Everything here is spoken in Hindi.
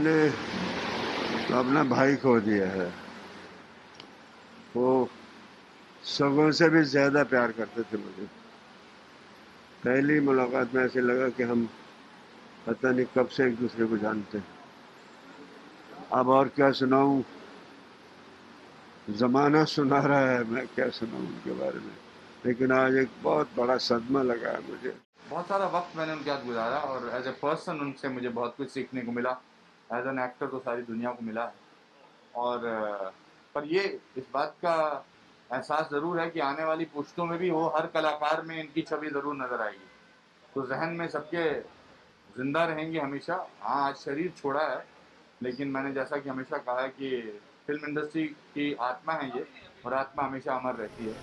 मैंने अपना भाई खो दिया है। वो सगों से भी ज़्यादा प्यार करते थे मुझे। पहली मुलाकात में ऐसे लगा कि हम पता नहीं कब से एक दूसरे को जानते हैं। अब और क्या सुनाऊं, ज़माना सुना रहा है, मैं क्या सुनाऊं उनके बारे में। लेकिन आज एक बहुत बड़ा सदमा लगा है मुझे। बहुत सारा वक्त मैंने उनके साथ गुजारा और एज ए पर्सन उनसे मुझे बहुत कुछ सीखने को मिला। एज एन एक्टर तो सारी दुनिया को मिला है। और पर ये इस बात का एहसास ज़रूर है कि आने वाली पुश्तों में भी वो हर कलाकार में इनकी छवि ज़रूर नज़र आएगी। तो जहन में सबके ज़िंदा रहेंगे हमेशा। हाँ, आज शरीर छोड़ा है, लेकिन मैंने जैसा कि हमेशा कहा है कि फ़िल्म इंडस्ट्री की आत्मा है ये, और आत्मा हमेशा अमर रहती है।